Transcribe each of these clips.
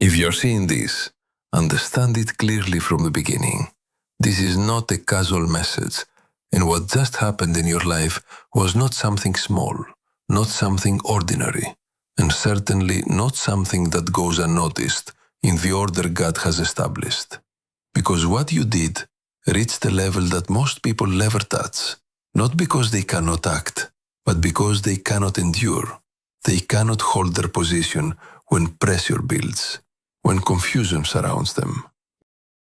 If you're seeing this, understand it clearly from the beginning. This is not a casual message, and what just happened in your life was not something small, not something ordinary, and certainly not something that goes unnoticed in the order God has established. Because what you did reached a level that most people never touch, not because they cannot act, but because they cannot endure. They cannot hold their position when pressure builds, when confusion surrounds them,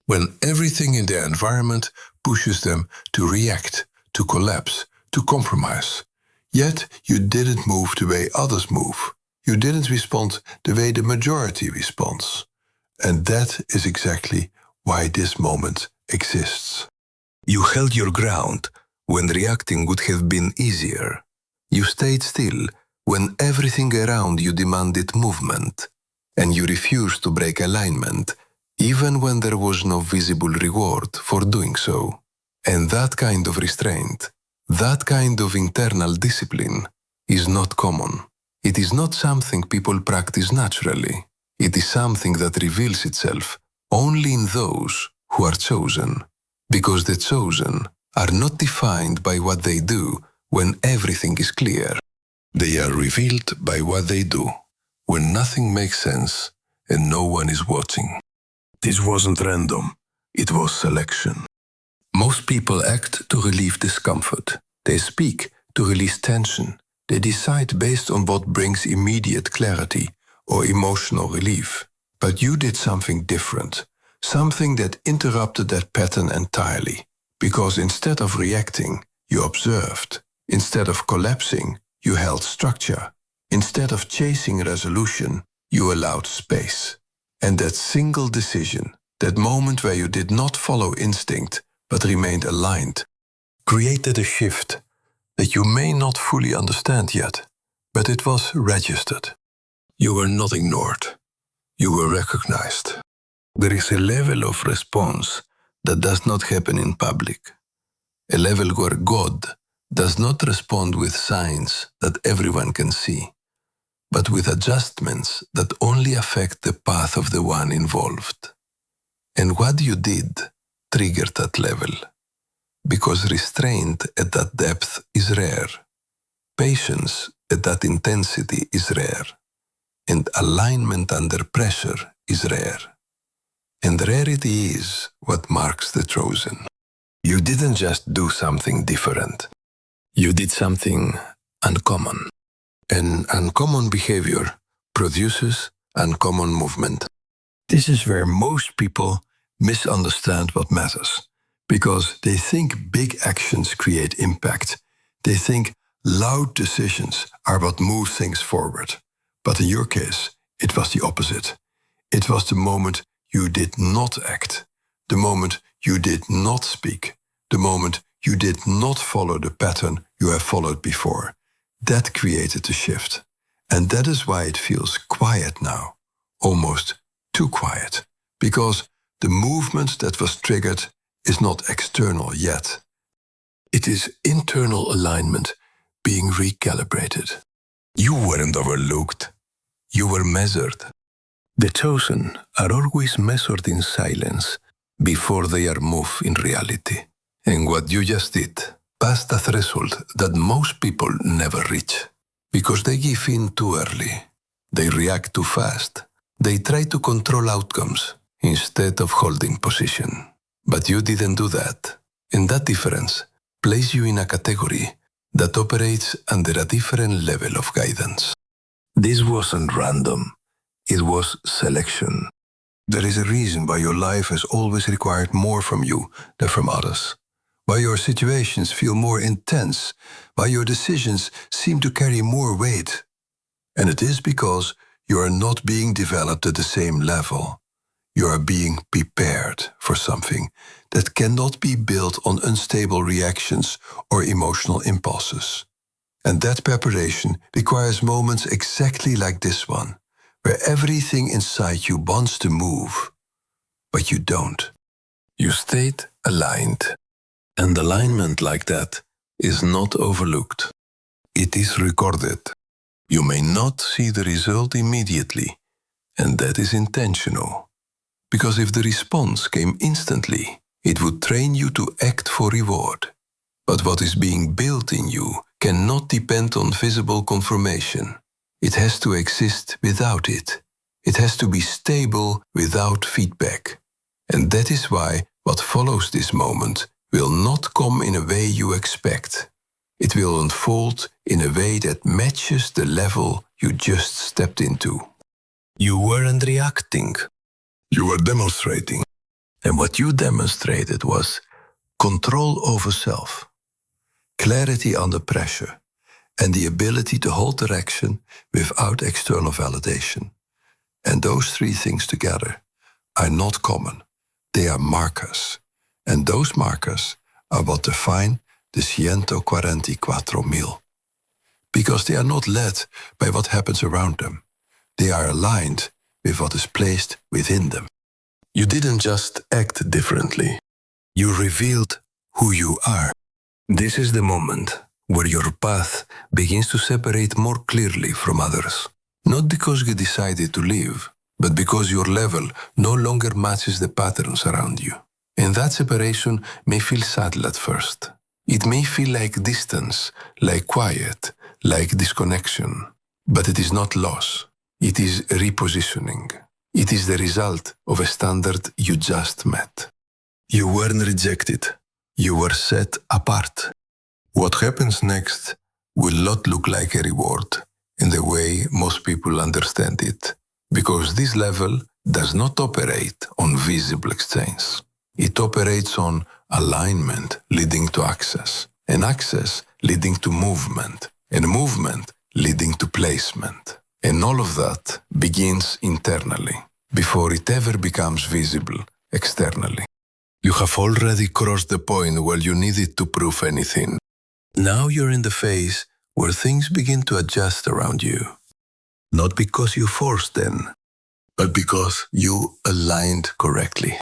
when everything in their environment pushes them to react, to collapse, to compromise. Yet you didn't move the way others move. You didn't respond the way the majority responds. And that is exactly why this moment exists. You held your ground when reacting would have been easier. You stayed still when everything around you demanded movement, and you refused to break alignment, even when there was no visible reward for doing so. And that kind of restraint, that kind of internal discipline, is not common. It is not something people practice naturally. It is something that reveals itself only in those who are chosen, because the chosen are not defined by what they do when everything is clear. They are revealed by what they do when nothing makes sense and no one is watching. This wasn't random, it was selection. Most people act to relieve discomfort. They speak to release tension. They decide based on what brings immediate clarity or emotional relief. But you did something different, something that interrupted that pattern entirely. Because instead of reacting, you observed. Instead of collapsing, you held structure. Instead of chasing resolution, you allowed space. And that single decision, that moment where you did not follow instinct but remained aligned, created a shift that you may not fully understand yet, but it was registered. You were not ignored. You were recognized. There is a level of response that does not happen in public, a level where God does not respond with signs that everyone can see, but with adjustments that only affect the path of the one involved. And what you did triggered that level, because restraint at that depth is rare, patience at that intensity is rare, and alignment under pressure is rare. And rarity is what marks the chosen. You didn't just do something different. You did something uncommon. And uncommon behavior produces uncommon movement. This is where most people misunderstand what matters, because they think big actions create impact. They think loud decisions are what move things forward. But in your case, it was the opposite. It was the moment you did not act, the moment you did not speak, the moment you did not follow the pattern you have followed before. That created the shift. And that is why it feels quiet now, almost too quiet, because the movement that was triggered is not external yet. It is internal alignment being recalibrated. You weren't overlooked. You were measured. The chosen are always measured in silence before they are moved in reality. And what you just did passed a threshold that most people never reach, because they give in too early. They react too fast. They try to control outcomes instead of holding position. But you didn't do that. And that difference places you in a category that operates under a different level of guidance. This wasn't random. It was selection. There is a reason why your life has always required more from you than from others. Why your situations feel more intense. Why your decisions seem to carry more weight. And it is because you are not being developed at the same level. You are being prepared for something that cannot be built on unstable reactions or emotional impulses. And that preparation requires moments exactly like this one, where everything inside you wants to move, but you don't. You stayed aligned. And alignment like that is not overlooked. It is recorded. You may not see the result immediately, And that is intentional. Because if the response came instantly, it would train you to act for reward. But what is being built in you cannot depend on visible confirmation. It has to exist without it. It has to be stable without feedback. And that is why what follows this moment will not come in a way you expect. It will unfold in a way that matches the level you just stepped into. You weren't reacting. You were demonstrating. And what you demonstrated was control over self, clarity under pressure, and the ability to hold direction without external validation. And those three things together are not common. They are markers. And those markers are what define the 144,000. Because they are not led by what happens around them. They are aligned with what is placed within them. You didn't just act differently. You revealed who you are. This is the moment where your path begins to separate more clearly from others. Not because you decided to leave, but because your level no longer matches the patterns around you. And that separation may feel subtle at first. It may feel like distance, like quiet, like disconnection. But it is not loss. It is repositioning. It is the result of a standard you just met. You weren't rejected. You were set apart. What happens next will not look like a reward in the way most people understand it, because this level does not operate on visible exchange. It operates on alignment leading to access, and access leading to movement, and movement leading to placement. And all of that begins internally, before it ever becomes visible externally. You have already crossed the point where you needed to prove anything. Now you're in the phase where things begin to adjust around you. Not because you forced them, but because you aligned correctly.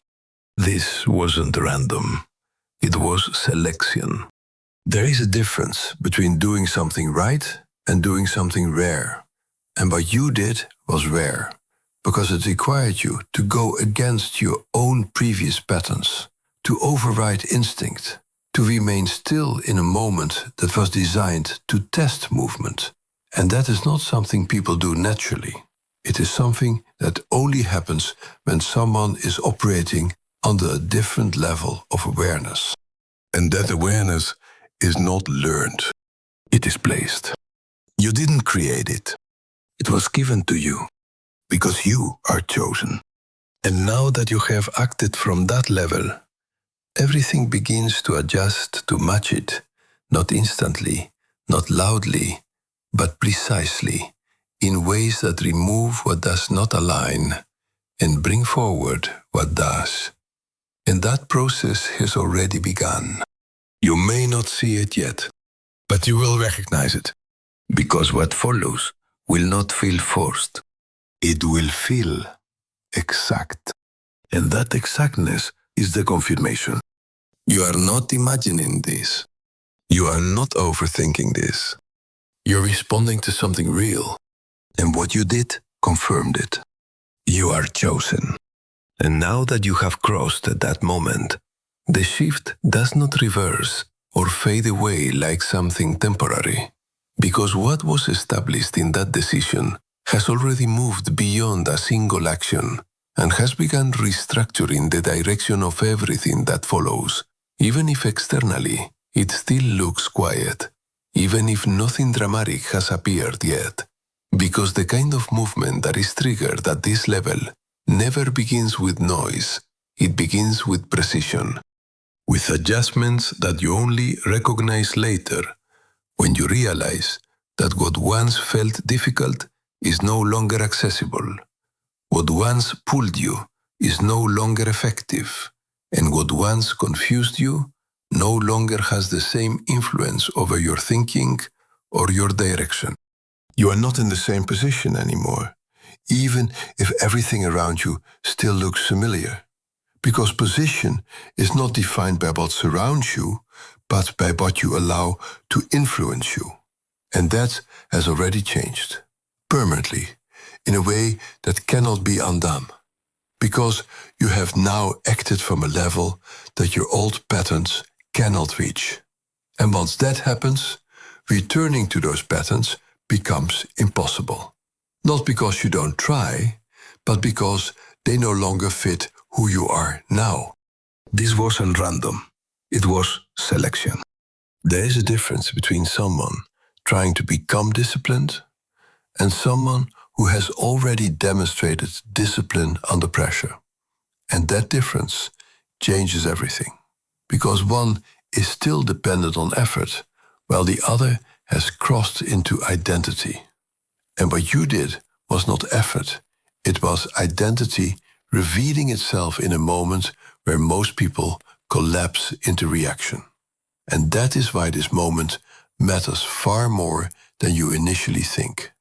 This wasn't random. It was selection. There is a difference between doing something right and doing something rare. And what you did was rare, because it required you to go against your own previous patterns, to override instinct, to remain still in a moment that was designed to test movement. And that is not something people do naturally. It is something that only happens when someone is operating under a different level of awareness. And that awareness is not learned. It is placed. You didn't create it. It was given to you, because you are chosen. And now that you have acted from that level, everything begins to adjust to match it, not instantly, not loudly, but precisely, in ways that remove what does not align and bring forward what does. And that process has already begun. You may not see it yet, but you will recognize it. Because what follows will not feel forced. It will feel exact. And that exactness is the confirmation. You are not imagining this. You are not overthinking this. You're responding to something real. And what you did confirmed it. You are chosen. And now that you have crossed that moment, the shift does not reverse or fade away like something temporary. Because what was established in that decision has already moved beyond a single action and has begun restructuring the direction of everything that follows, even if externally it still looks quiet, even if nothing dramatic has appeared yet. Because the kind of movement that is triggered at this level never begins with noise, it begins with precision, with adjustments that you only recognize later, when you realize that what once felt difficult is no longer accessible, what once pulled you is no longer effective, and what once confused you no longer has the same influence over your thinking or your direction. You are not in the same position anymore, even if everything around you still looks familiar, because position is not defined by what surrounds you, but by what you allow to influence you. And that has already changed, permanently, in a way that cannot be undone. Because you have now acted from a level that your old patterns cannot reach. And once that happens, returning to those patterns becomes impossible. Not because you don't try, but because they no longer fit who you are now. This wasn't random. It was selection. There is a difference between someone trying to become disciplined and someone who has already demonstrated discipline under pressure. And that difference changes everything. Because one is still dependent on effort, while the other has crossed into identity. And what you did was not effort, it was identity revealing itself in a moment where most people collapse into reaction. And that is why this moment matters far more than you initially think.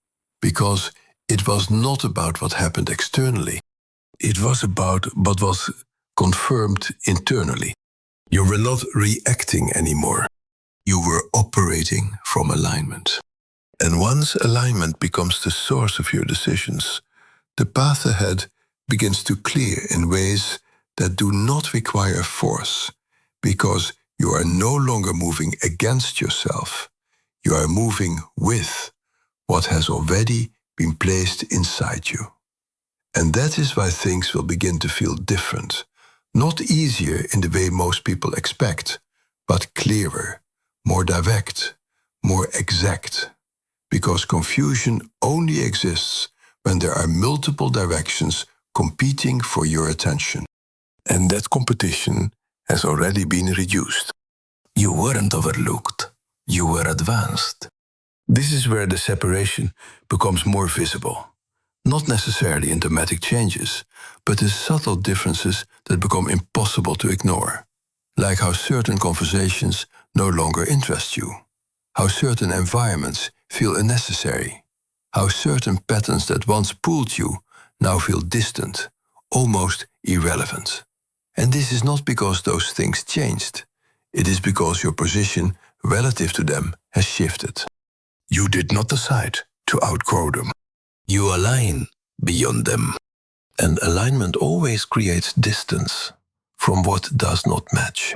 Because it was not about what happened externally. It was about what was confirmed internally. You were not reacting anymore. You were operating from alignment. And once alignment becomes the source of your decisions, the path ahead begins to clear in ways that do not require force, because you are no longer moving against yourself. You are moving with what has already been placed inside you. And that is why things will begin to feel different. Not easier in the way most people expect, but clearer, more direct, more exact. Because confusion only exists when there are multiple directions competing for your attention. And that competition has already been reduced. You weren't overlooked. You were advanced. This is where the separation becomes more visible. Not necessarily in dramatic changes, but in subtle differences that become impossible to ignore. Like how certain conversations no longer interest you. How certain environments feel unnecessary. How certain patterns that once pulled you now feel distant, almost irrelevant. And this is not because those things changed. It is because your position relative to them has shifted. You did not decide to outgrow them. You align beyond them. And alignment always creates distance from what does not match.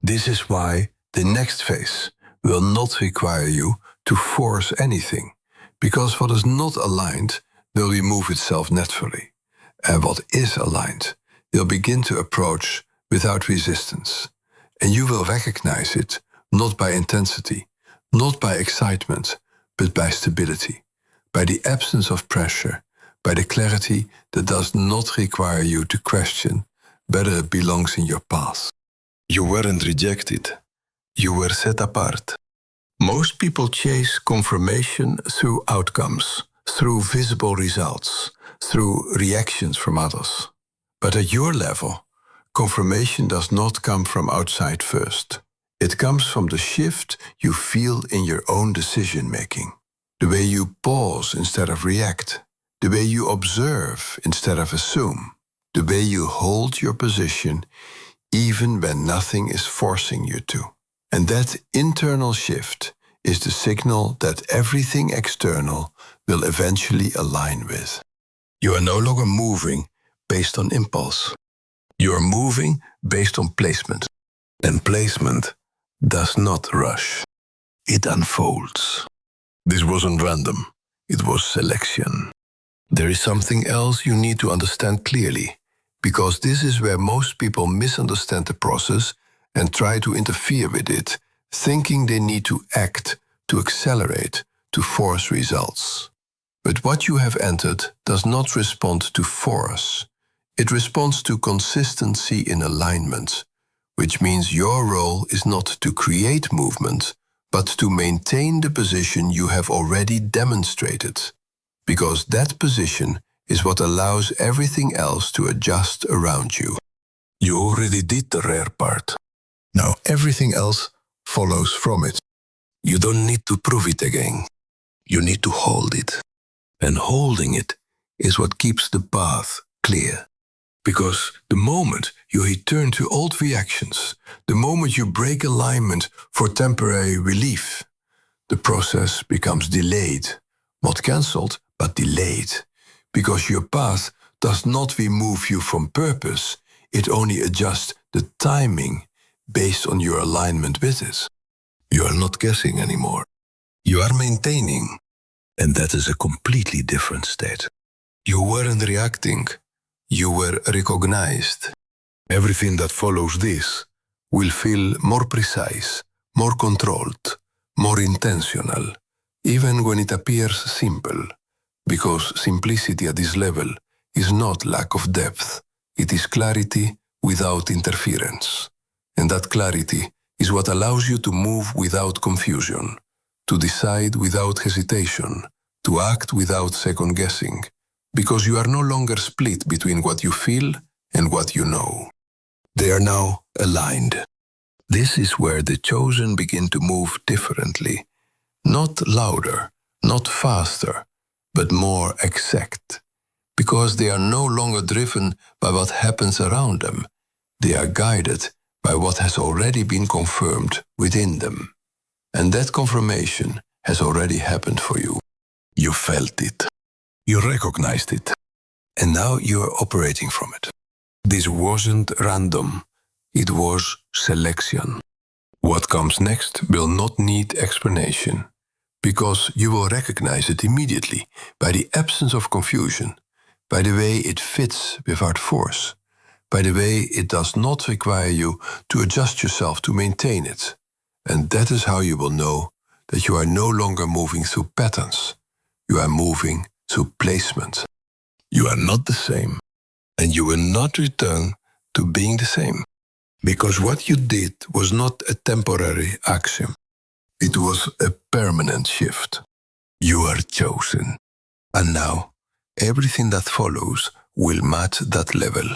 This is why the next phase will not require you to force anything, because what is not aligned will remove itself naturally, and what is aligned will begin to approach without resistance. And you will recognize it not by intensity, not by excitement, but by stability, by the absence of pressure, by the clarity that does not require you to question whether it belongs in your path. You weren't rejected. You were set apart. Most people chase confirmation through outcomes, through visible results, through reactions from others. But at your level, confirmation does not come from outside first. It comes from the shift you feel in your own decision-making. The way you pause instead of react. The way you observe instead of assume. The way you hold your position even when nothing is forcing you to. And that internal shift is the signal that everything external will eventually align with. You are no longer moving based on impulse. You are moving based on placement. And placement does not rush. It unfolds. This wasn't random. It was selection. There is something else you need to understand clearly, because this is where most people misunderstand the process and try to interfere with it, thinking they need to act, to accelerate, to force results. But what you have entered does not respond to force. It responds to consistency in alignment, which means your role is not to create movement, but to maintain the position you have already demonstrated, because that position is what allows everything else to adjust around you. You already did the rare part. Now everything else follows from it. You don't need to prove it again. You need to hold it. And holding it is what keeps the path clear. Because the moment you return to old reactions, the moment you break alignment for temporary relief, the process becomes delayed. Not cancelled, but delayed. because your path does not remove you from purpose, it only adjusts the timing based on your alignment with it. You are not guessing anymore. You are maintaining, and that is a completely different state. You weren't reacting, you were recognized. Everything that follows this will feel more precise, more controlled, more intentional, even when it appears simple, because simplicity at this level is not lack of depth, it is clarity without interference. And that clarity is what allows you to move without confusion, to decide without hesitation, to act without second-guessing, because you are no longer split between what you feel and what you know. They are now aligned. This is where the chosen begin to move differently, not louder, not faster, but more exact, because they are no longer driven by what happens around them. They are guided by what has already been confirmed within them. And that confirmation has already happened for you. You felt it. You recognized it. And now you are operating from it. This wasn't random. It was selection. What comes next will not need explanation, because you will recognize it immediately by the absence of confusion, by the way it fits without force, by the way it does not require you to adjust yourself to maintain it. And that is how you will know that you are no longer moving through patterns. You are moving through placement. You are not the same, and you will not return to being the same. Because what you did was not a temporary action. It was a permanent shift. You are chosen. And now, everything that follows will match that level.